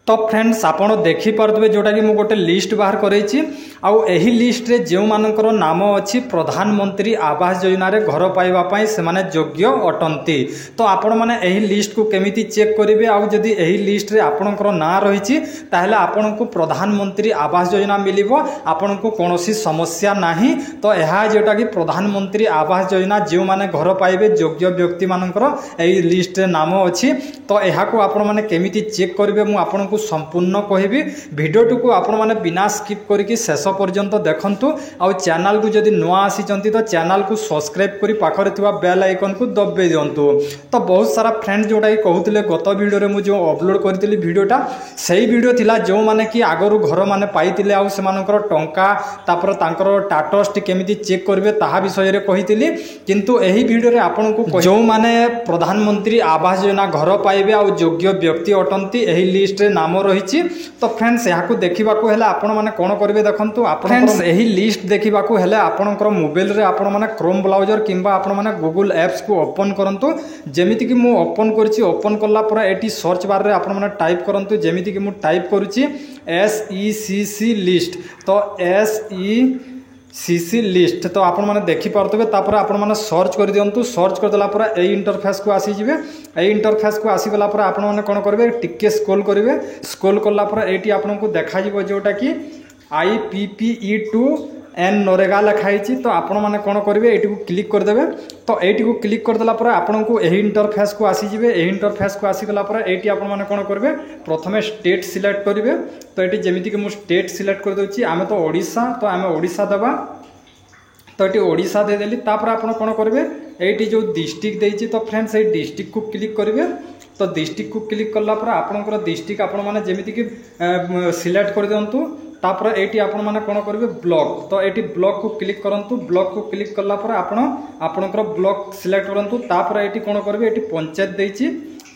तो फ्रेंड्स आपण देखिपे जोटा कि गोटे लिस्ट बाहर करेछि आउ एही लिस्ट रे जो मानकर नाम अच्छी प्रधानमंत्री आवास योजना रे घर पाइबा पई से माने योग्य अटंती। तो आपण माने एही लिस्ट को केमिति चेक करिवे आउ जदि एही लिस्ट रे आपणकर ना रहिछि ताहले आपणको प्रधानमंत्री आवास योजना मिलिबो आपणको कोनोसी समस्या नाही। तो एहा जोटा कि प्रधानमंत्री आवास योजना जो माने घर पाइबे योग्य व्यक्ति मानकर एही लिस्ट रे नाम अछि। तो एहा को आपण माने केमिति चेक करिवे मु आपणको संपूर्ण कहबी। वीडियो को आपण माने बिना स्किप करके शेष पर्यंत देखंतु आउ चैनल को जदि नुआ आसीचंती तो चैनल को सब्सक्राइब करी पाखरे थिबा बेल आइकन को दबे दियंतु। तो बहुत सारा फ्रेंड जोटा कि कहउतिले गत वीडियो रे मु जो अपलोड करथिली वीडियोटा सही वीडियो थिला जो माने कि आगरु घर माने पाइतिले आउ से मानकर टंका तापर तांकर स्टेटस टी केमिति चेक करबे ताहा विषय रे कहितिली। किंतु एही वीडियो रे आपण को जो माने प्रधानमंत्री आवास योजना घर पाइबे आउ योग्य व्यक्ति अटंती एही लिस्ट रे नाम रही। तो फ्रेंड्स यहाँ देखा आपण मैंने कौन करेंगे देखो फ्रेंड्स यही लिस्ट देखा आपणकर मोबाइल रे आपण मैंने क्रोम ब्राउजर किंबा आपण मैंने गूगल एप्स को ओपन करंतु। जेमिति कि मु ओपन करछि ओपन कला पर एटी सर्च बार रे आपण मैंने टाइप करंतु। जेमिति कि मु टाइप करूछि SECC लिस्ट। तो SECC लिस्ट तो आपण माने देखि पारतबे तापर आपण माने सर्च कर दियंतु। सर्च कर देला पर ए इंटरफेस को आसी जिवे। ए इंटरफेस को आसी गला पर आपण माने कोन करबे टिके स्क्रॉल करिवे। स्क्रॉल करला पर एटी आपण को देखा जिवो जोटा कि IPPE2N नरेगा लिखाई। तो आपण माने कोन करिवे एटी को क्लिक कर देबे। तो एटी को क्लिक कर देला पर आपण को एही इंटरफेस को आसी जिवे। एही इंटरफेस को आसी गला पर एटी आपण माने कोन करबे प्रथमे स्टेट सिलेक्ट करिवे। तो एटी जेमिति कि मु स्टेट सिलेक्ट कर दोछि आमे तो ओडिसा। तो आमे ओडिसा देबा। तो ये ओडिशा दे देली तापर आपण कोन करबे एटी जो डिस्ट्रिक्ट देछि। तो फ्रेंड्स ए डिस्ट्रिक्ट को क्लिक करिवे। तो डिस्ट्रिक्ट को क्लिक करला पर आपनकर डिस्ट्रिक्ट आपण माने जेमिति कि सिलेक्ट कर दियंतु। तापर एटी आपण माने कोन करबे ब्लॉक। तो एटी ब्लॉक को क्लिक करंतु। ब्लॉक को क्लिक करला पर आपनकर ब्लॉक सिलेक्ट करंतु। तापर एटी कोन करबे एटी पंचायत देछि।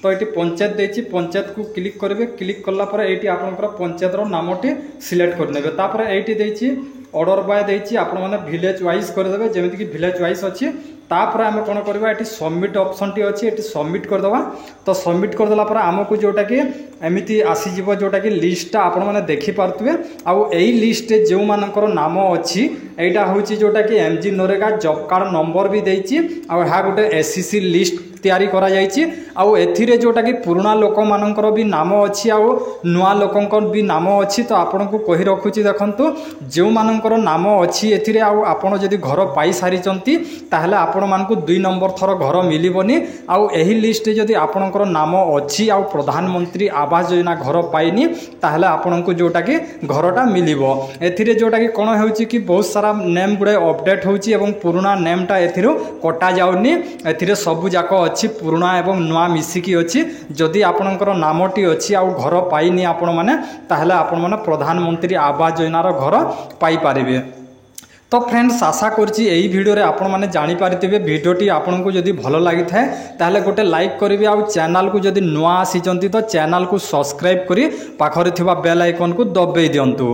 तो ये पंचायत देछि पंचायत को क्लिक करेंगे। क्लिक कला पर एटी आपनकर पंचायत रो नामटी सिलेक्ट कर नेबे। तापर एटी देछि ऑर्डर बाय देछि आपण माने विलेज वाइज कर देबे। जेमिति कि विलेज वाइज अछि। तापर आमे कोन करबा एटी सबमिट ऑप्शन टी अछि एटी सबमिट कर दवा। तो सबमिट कर देला पर हमकु जोटा कि एमिति आसी जिवो जोटा कि लिस्ट आपण माने देखि पारतबे। आउ एही लिस्ट रे जो मानकर नाम अछि एटा होछि जोटा कि MG NREGA job card number भी देछि। आउ हा गोटे SEC लिस्ट तैयारी करा जाइछि। आउ एथिरे जोटा कि पुराना लोक मानकर भी नाम अछि आउ नुआ लोकंकर भी नाम अछि। तो आपण को कहि रखुछि देखंतु जो मानकर नाम अछि एथिरे आउ आपण जदि घर पाई सारिचंती ताहले आपण मानकु 2 नंबर थर घर मिलिबनी। आउ एही लिस्ट रे जदि आपणकर नाम अछि आउ प्रधानमंत्री आवास योजना घर पाइनी ताहले आपणको जोटा कि घरटा मिलिबो। एथिरे जोटा कि कोन होउछि कि बहुत सारा नेम गुडे अपडेट होउछि एवं पुराना नेमटा एथिरो कटा जाउनी। एथिरे सब जाक अछि पुराना एवं नुआ मिसिकी अछि। जदि आपणकर नामटी अछि आउ घर पाइनी आपण माने ताहले आपण माने प्रधानमंत्री आवास योजना रो घर पाई पारिबे। तो फ्रेंड्स आशा करछि एही वीडियो रे आपण माने जानि पारिथिबे। वीडियोटी आपन को जदि भलो लागि थाए ताहले गोटे लाइक करिवे। आउ चैनल को जदि नुआ आसीचंती तो चैनल को सब्सक्राइब करी पाखरे थिबा बेल आइकन को दबे दियंतु।